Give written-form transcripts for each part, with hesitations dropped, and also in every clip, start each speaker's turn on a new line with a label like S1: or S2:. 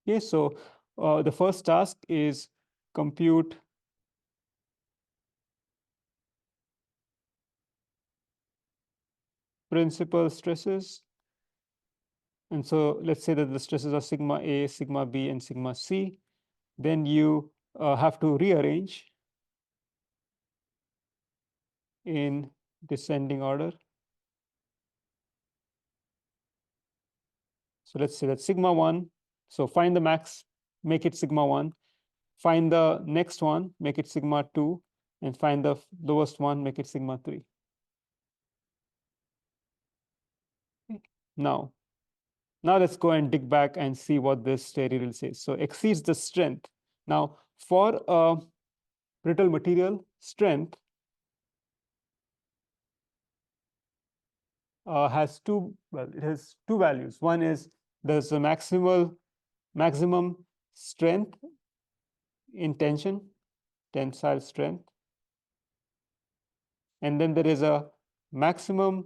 S1: Okay, so the first task is compute principal stresses. And so let's say that the stresses are sigma A, sigma B, and sigma C. Then you have to rearrange in descending order. So let's say that sigma 1. So find the max, make it sigma 1. Find the next one, make it sigma 2. And find the lowest one, make it sigma 3. Okay. Now let's go and dig back and see what this theory will say. So exceeds the strength. Now, for a brittle material, strength has it has two values. One is there's a maximum strength in tension, tensile strength. And then there is a maximum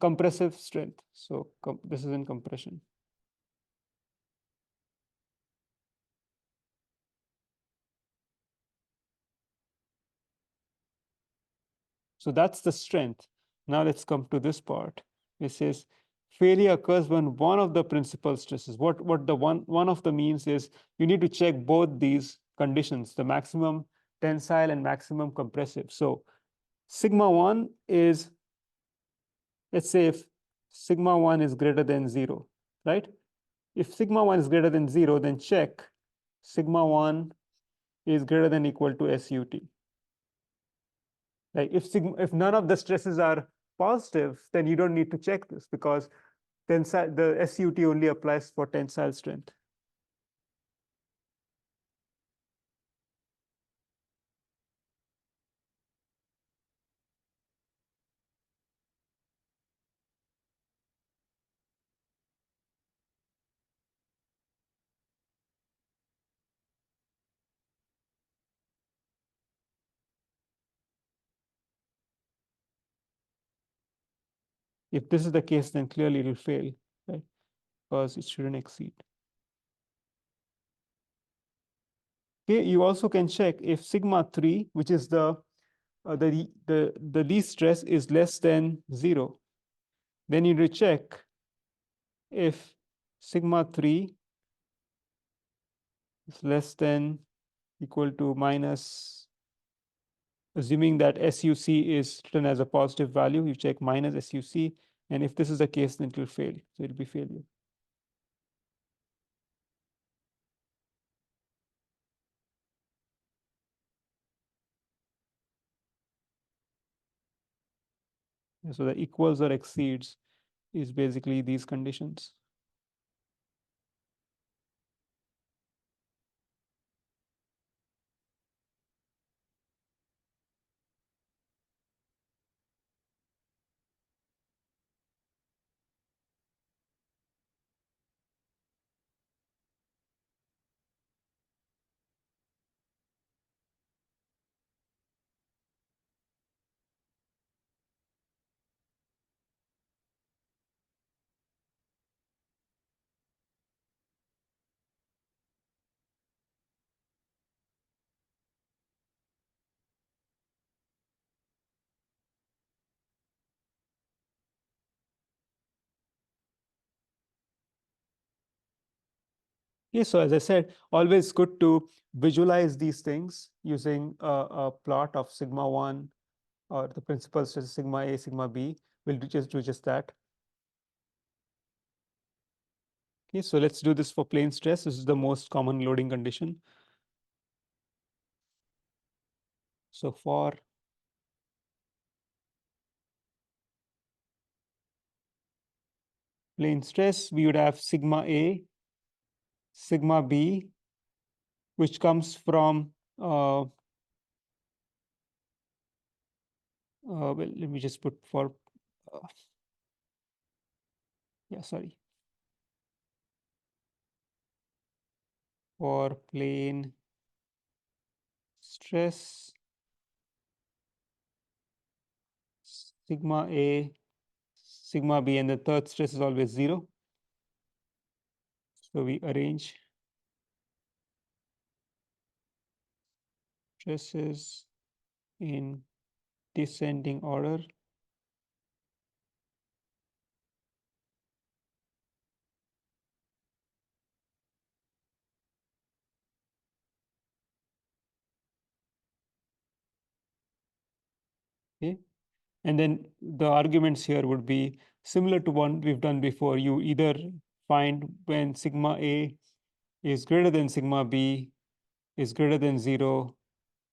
S1: compressive strength. So this is in compression. So that's the strength. Now let's come to this part. It says failure occurs when one of the principal stresses. What the one of the means is you need to check both these conditions, the maximum tensile and maximum compressive. So sigma 1 is, let's say if sigma 1 is greater than 0, right? If sigma 1 is greater than 0, then check sigma 1 is greater than equal to SUT. Like if none of the stresses are positive, then you don't need to check this because tensile, the SUT only applies for tensile strength. If this is the case, then clearly it will fail, right? Because it shouldn't exceed. Okay, you also can check if sigma 3, which is the least stress, is less than 0. Then you need to check if sigma 3 is less than equal to minus, assuming that SUC is written as a positive value, you check minus SUC. And if this is the case, then it will fail. So it will be failure. So the equals or exceeds is basically these conditions. Yes, so as I said, always good to visualize these things using a plot of sigma 1 or the principal stress sigma A, sigma B. We'll do just that. Okay, so let's do this for plane stress. This is the most common loading condition. So for plane stress, we would have sigma A, sigma B, which comes from well, let me just put for sorry, for plane stress, sigma A, sigma B, and the third stress is always 0. So we arrange stresses in descending order. Okay. And then the arguments here would be similar to one we've done before. You either find when sigma A is greater than sigma B is greater than 0,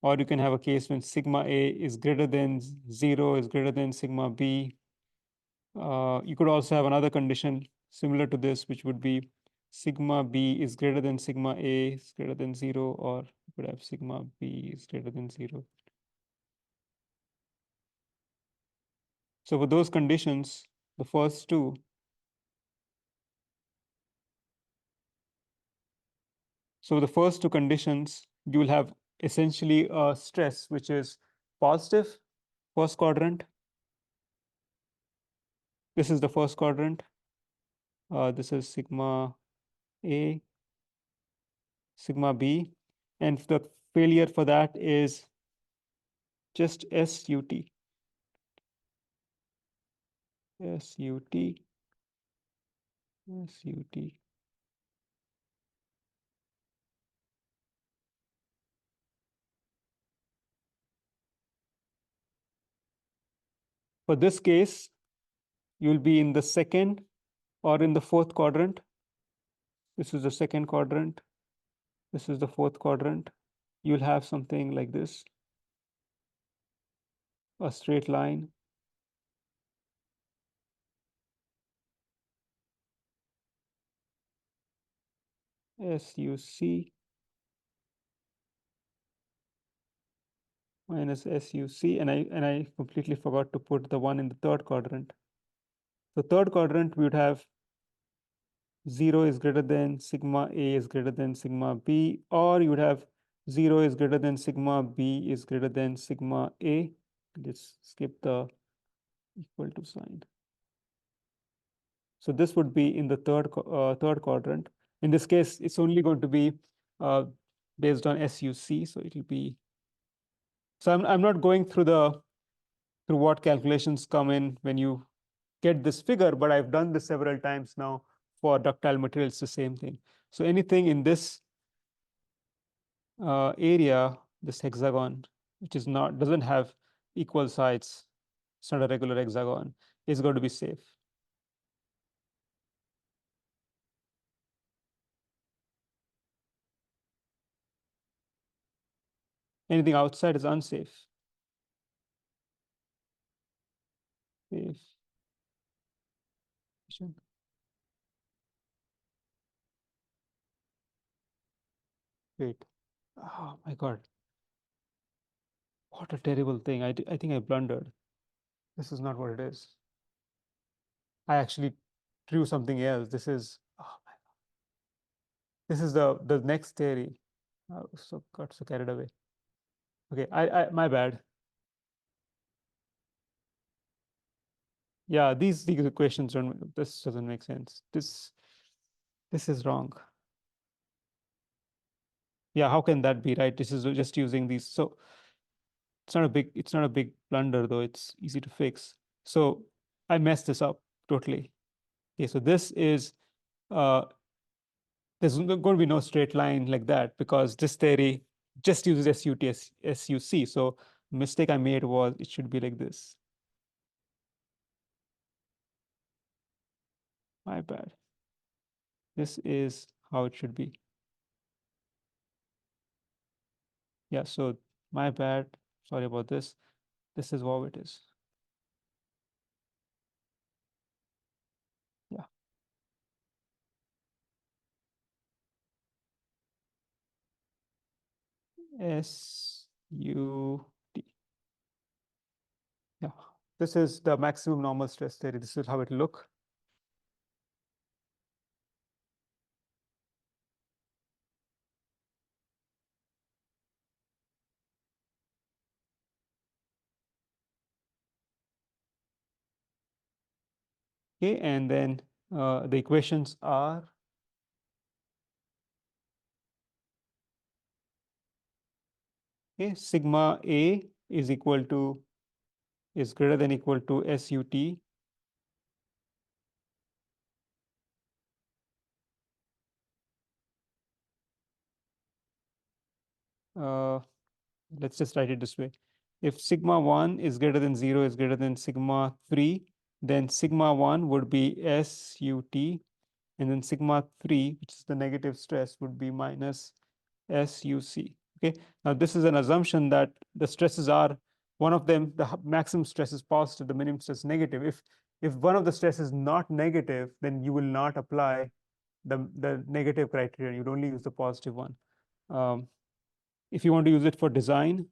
S1: or you can have a case when sigma A is greater than 0 is greater than sigma B. You could also have another condition similar to this, which would be sigma B is greater than sigma A is greater than 0, or you could have sigma B is greater than 0. So for those conditions, the first two, so the first two conditions, you will have essentially a stress which is positive, first quadrant. This is the first quadrant. This is sigma A, sigma B. And the failure for that is just SUT. SUT, SUT. For this case, you'll be in the second or in the fourth quadrant. This is the second quadrant. This is the fourth quadrant. You'll have something like this, a straight line. SUC minus SUC, and I completely forgot to put the one in the third quadrant. The third quadrant, we would have 0 is greater than sigma A is greater than sigma B, or you would have 0 is greater than sigma B is greater than sigma A. Let's skip the equal to sign. So this would be in the third quadrant. In this case, it's only going to be based on SUC, so it'll be. So I'm not going through what calculations come in when you get this figure, but I've done this several times now for ductile materials, it's the same thing. So anything in this area, this hexagon, which is not doesn't have equal sides, it's not a regular hexagon, is going to be safe. Anything outside is unsafe. Safe. Wait. Oh my God. What a terrible thing. I think I blundered. This is not what it is. I actually drew something else. This is, oh my, this is the next theory. So got so carried away. Okay, my bad. Yeah, these equations don't, this doesn't make sense. This is wrong. Yeah, how can that be, right? This is just using these. So it's not a big blunder though. It's easy to fix. So I messed this up totally. Okay, so this is there's going to be no straight line like that because this theory just uses SUC. So the mistake I made was it should be like this. My bad. This is how it should be. Yeah, so my bad. Sorry about this. This is how it is. Yeah. SUT. Yeah. This is the maximum normal stress theory. This is how it look. Okay, and then the equations are Okay, sigma A is greater than equal to SUT. Uh, let's just write it this way. If sigma 1 is greater than 0 is greater than sigma 3, then sigma 1 would be SUT, and then sigma 3, which is the negative stress, would be minus SUC. Okay, now this is an assumption that the stresses are, one of them, the maximum stress is positive, the minimum stress is negative. If one of the stress is not negative, then you will not apply the negative criterion. You'd only use the positive one. If you want to use it for design,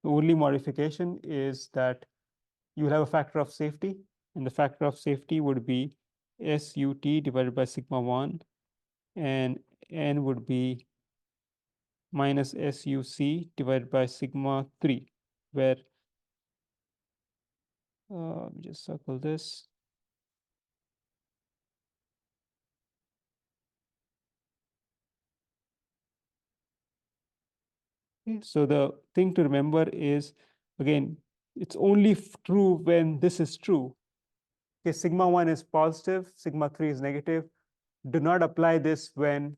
S1: the only modification is that you will have a factor of safety, and the factor of safety would be SUT divided by sigma 1, and N would be minus SUC divided by sigma 3, where let me just circle this. Okay, so the thing to remember is, again, it's only true when this is true. Okay, sigma 1 is positive, sigma 3 is negative. Do not apply this when,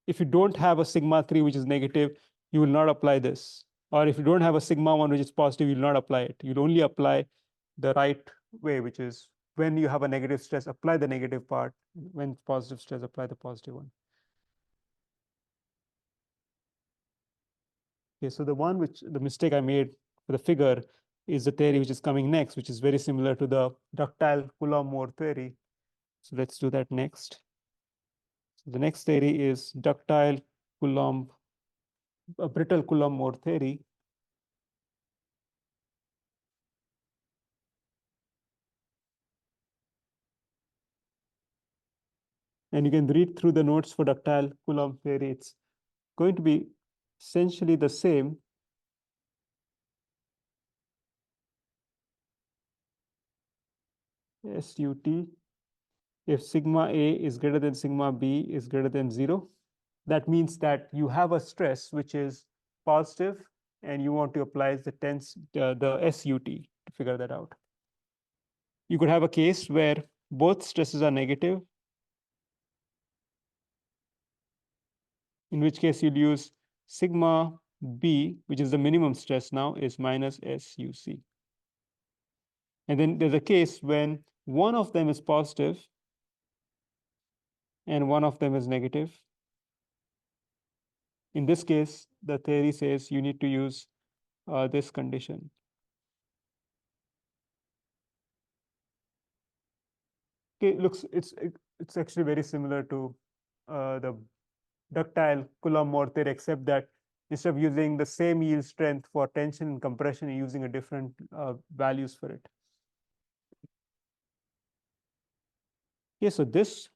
S1: if you don't have a sigma 3 which is negative, you will not apply this. Or if you don't have a sigma 1 which is positive, you will not apply it. You'll only apply the right way, which is when you have a negative stress, apply the negative part. When positive stress, apply the positive one. Okay, so the mistake I made for the figure is the theory which is coming next, which is very similar to the ductile Coulomb-Mohr theory. So let's do that next. So the next theory is ductile Coulomb, brittle Coulomb-Mohr theory. And you can read through the notes for ductile Coulomb theory. It's going to be essentially the same. SUT, if sigma A is greater than sigma B is greater than 0, that means that you have a stress which is positive and you want to apply the SUT to figure that out. You could have a case where both stresses are negative, in which case you'll use sigma B, which is the minimum stress now, is minus SUC. And then there's a case when one of them is positive and one of them is negative. In this case, the theory says you need to use this condition. Okay, it's actually very similar to the ductile Coulomb-Mohr theory, except that instead of using the same yield strength for tension and compression, you're using a different values for it. Okay, so this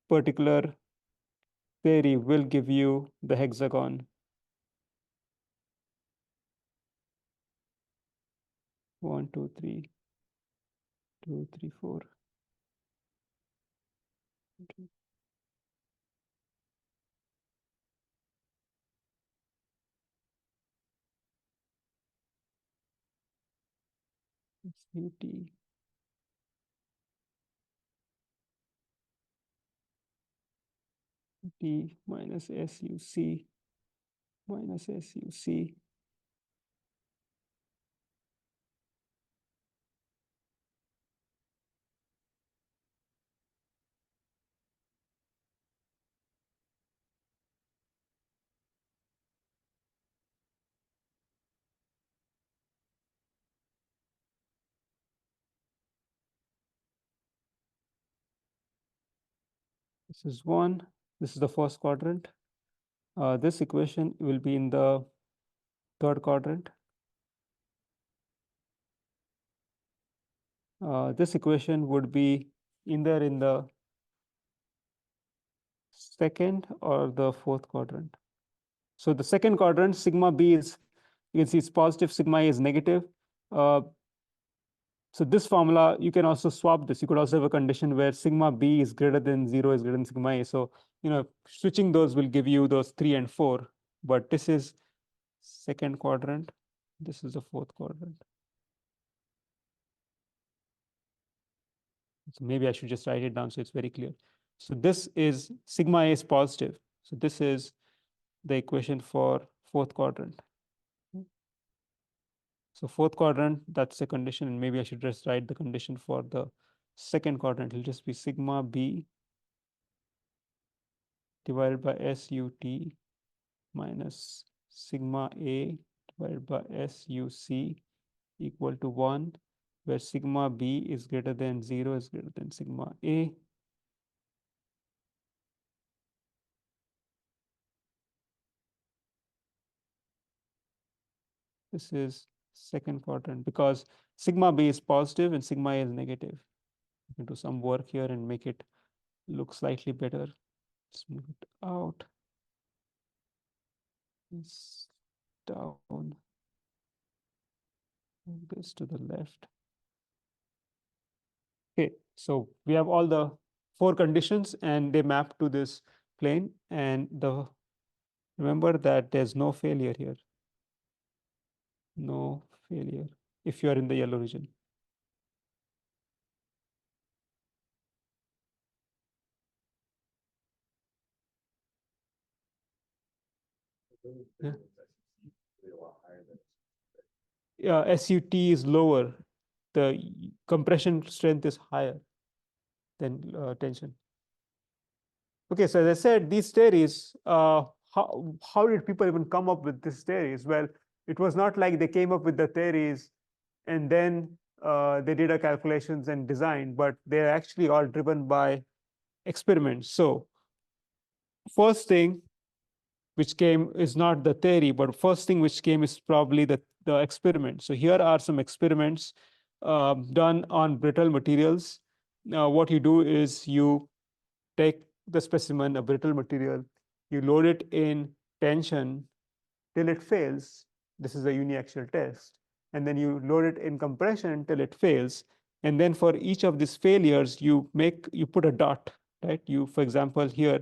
S1: particular theory will give you the hexagon. 1, 2, 3, 2, 3, 4. SUT. T minus SUC minus SUC. This is 1. This is the first quadrant. This equation will be in the third quadrant. This equation would be either in the second or the fourth quadrant. So the second quadrant, sigma B is, you can see it's positive, sigma A is negative. So this formula, you can also swap this. You could also have a condition where sigma B is greater than 0 is greater than sigma A. So, switching those will give you those 3 and 4. but this is second quadrant. This is the fourth quadrant. So maybe I should just write it down so it's very clear. So this is sigma A is positive. So this is the equation for fourth quadrant. So fourth quadrant, that's the condition, and maybe I should just write the condition for the second quadrant. It'll just be sigma B divided by SUT minus sigma A divided by SUC equal to 1, where sigma B is greater than 0 is greater than sigma A. This is second quadrant because sigma B is positive and sigma A is negative. You can do some work here and make it look slightly better. Let's move it out. This down. Move this to the left. Okay, so we have all the four conditions and they map to this plane, and remember that there's no failure here. No failure if you are in the yellow region. Yeah. Yeah, SUT is lower. The compression strength is higher than tension. Okay, so as I said, these theories, how did people even come up with these theories? Well, it was not like they came up with the theories and then they did a calculations and design, but they're actually all driven by experiments. So first thing which came is not the theory, but first thing which came is probably the experiment. So here are some experiments done on brittle materials. Now, what you do is you take the specimen, a brittle material, you load it in tension till it fails. This is a uniaxial test. And then you load it in compression till it fails. And then for each of these failures, you put a dot, right? For example, here,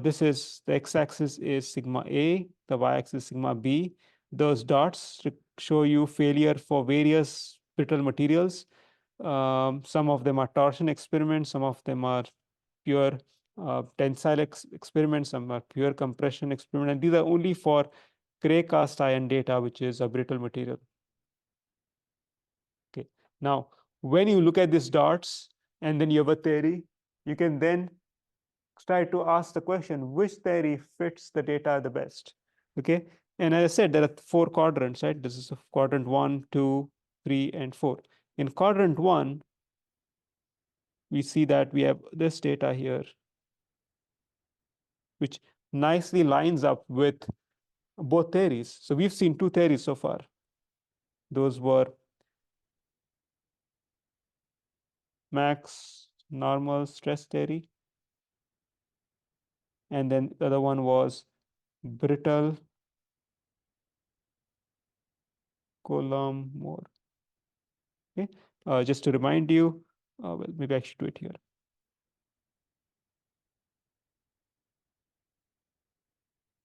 S1: this is the x-axis is sigma A, the y-axis is sigma B. Those dots show you failure for various brittle materials. Some of them are torsion experiments, some of them are pure tensile experiments, some are pure compression experiments, and these are only for gray cast iron data, which is a brittle material. Okay. Now, when you look at these dots and then you have a theory, you can then try to ask the question, which theory fits the data the best? Okay. And as I said, there are four quadrants, right? This is quadrant 1, 2, 3, and 4. In quadrant 1, we see that we have this data here, which nicely lines up with both theories. So we've seen two theories so far. Those were max normal stress theory, and then the other one was brittle Coulomb-Mohr. Okay, just to remind you, well, maybe I should do it here.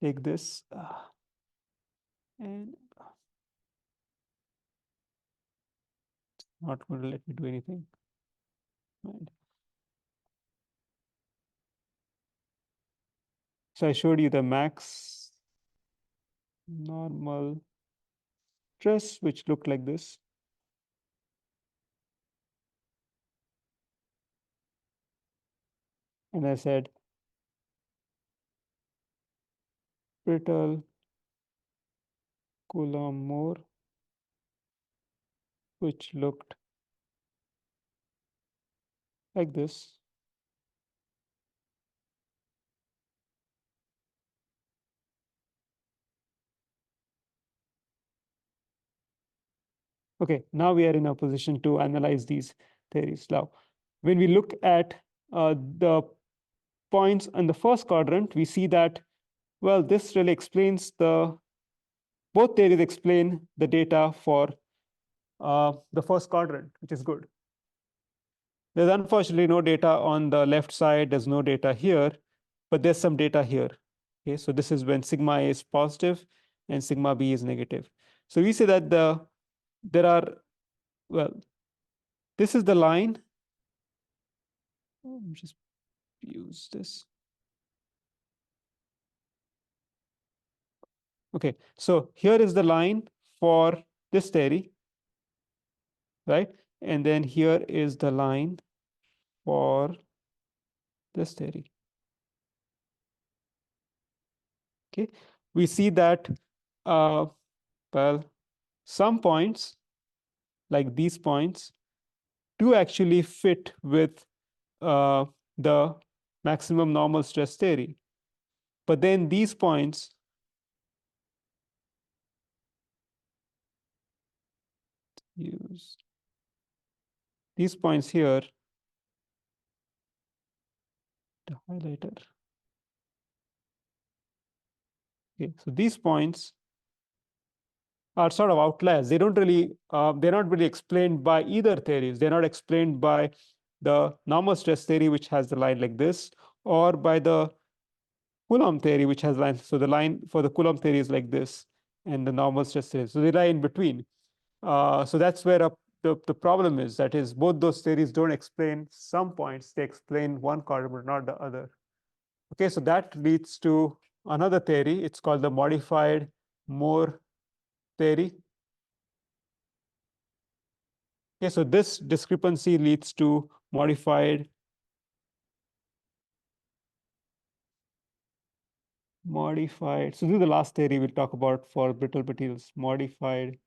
S1: Take this and it's not going to let me do anything. Right. So I showed you the max normal stress, which looked like this. And I said brittle Coulomb-Mohr, which looked like this. Okay, now we are in a position to analyze these theories. Now, when we look at the points in the first quadrant, we see that, well, this really explains both theories explain the data for the first quadrant, which is good. There's unfortunately no data on the left side. There's no data here, but there's some data here. Okay, so this is when sigma A is positive and sigma B is negative. So we say that there are, well, this is the line. Just use this. Okay, so here is the line for this theory, right? And then here is the line for this theory. Okay, we see that, well, some points, like these points, do actually fit with the maximum normal stress theory. But then these points, use these points here, the highlighter. Okay, so these points are sort of outliers. They don't really, they're not really explained by either theories. They're not explained by the normal stress theory, which has the line like this, or by the Coulomb theory, which has lines. So the line for the Coulomb theory is like this, and the normal stress theory. So they lie in between. So that's where the problem is. That is, both those theories don't explain some points. They explain one quadrant, but not the other. Okay, so that leads to another theory. It's called the modified Mohr theory. Okay, so this discrepancy leads to modified So this is the last theory we'll talk about for brittle materials, modified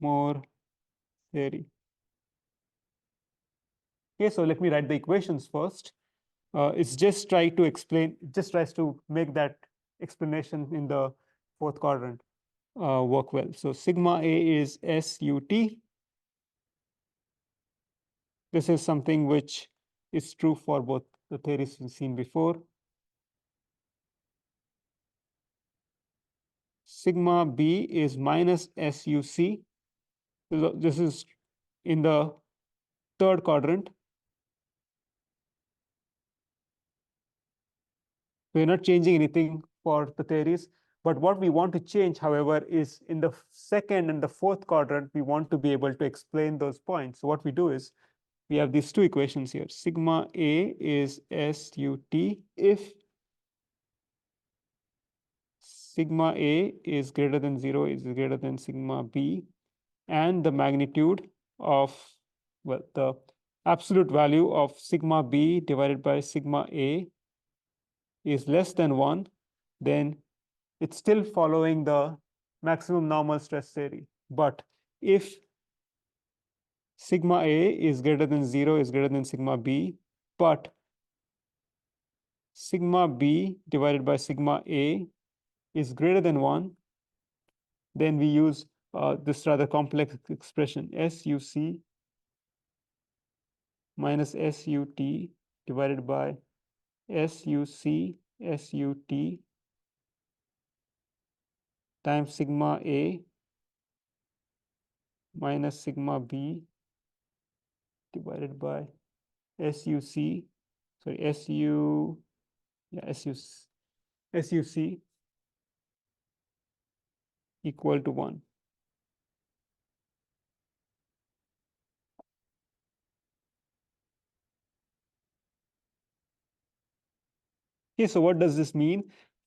S1: Mohr theory. Okay, so let me write the equations first. It's just just tries to make that explanation in the fourth quadrant work well. So sigma A is SUT. This is something which is true for both the theories we've seen before. Sigma B is minus SUC. This is in the third quadrant. We're not changing anything for the theories. But what we want to change, however, is in the second and the fourth quadrant, we want to be able to explain those points. So what we do is we have these two equations here. Sigma A is SUT if sigma A is greater than 0, is greater than sigma B, and the magnitude of, well, the absolute value of sigma B divided by sigma A is less than 1, then it's still following the maximum normal stress theory. But if sigma A is greater than 0, is greater than sigma B, but sigma B divided by sigma A is greater than 1, then we use this rather complex expression, SUC minus SUT divided by SUC SUT times sigma A minus sigma B divided by SUC, sorry, SUC equal to 1. Okay, so what does this mean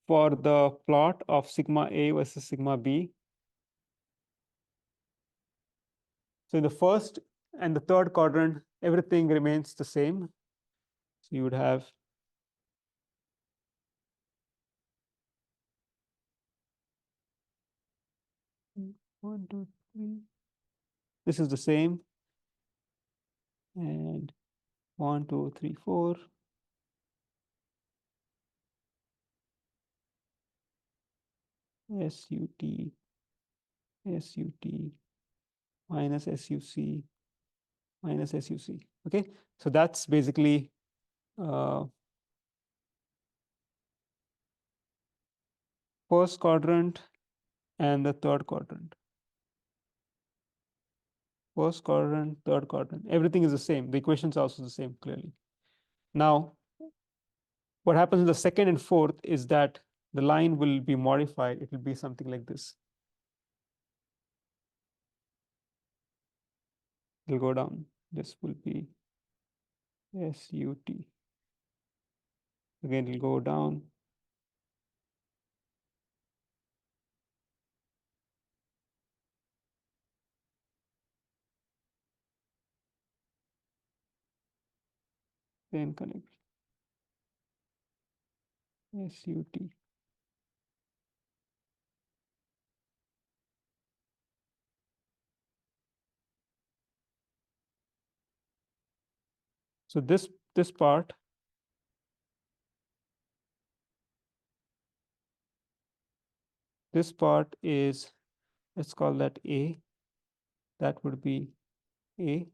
S1: for the plot of sigma A versus sigma B? So in the first and the third quadrant, everything remains the same. So you would have one, two, three. This is the same. And 1, 2, 3, 4. SUT, SUT, minus SUC, minus SUC. Okay, so that's basically first quadrant and the third quadrant. First quadrant, third quadrant, everything is the same. The equations are also the same, clearly. Now, What happens in the second and fourth is that the line will be modified. It will be something like this. It'll go down. This will be SUT. Again, it'll go down. Then connect. SUT. So this part, is, let's call that A. That would be A.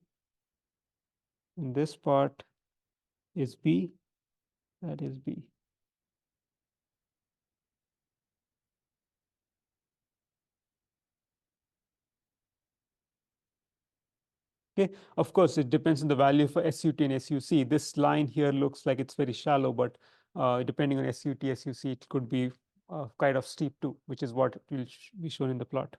S1: And this part is B. That is B. Okay, of course, it depends on the value for SUT and SUC. This line here looks like it's very shallow, but depending on SUT, SUC, it could be kind of steep too, which is what will be shown in the plot.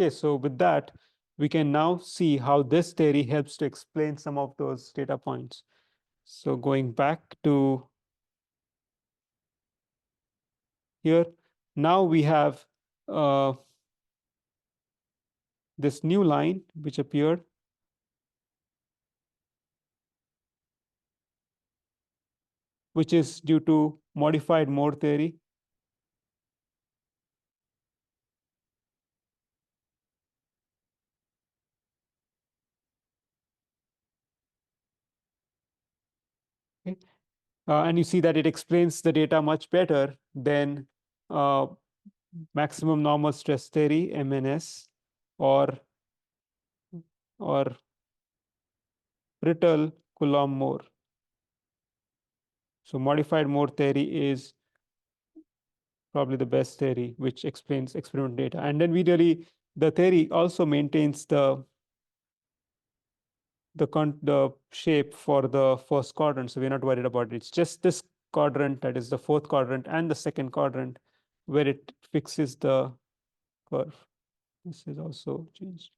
S1: Okay, so with that, we can now see how this theory helps to explain some of those data points. So going back to here, now we have this new line which appeared, which is due to modified Mohr theory. Okay. And you see that it explains the data much better than maximum normal stress theory, MNS, or Brittle Coulomb-Mohr. So modified Mohr theory is probably the best theory which explains experiment data. And then the theory also maintains the shape for the first quadrant, so we're not worried about it. It's just this quadrant, that is the fourth quadrant, and the second quadrant where it fixes the curve. This is also changed.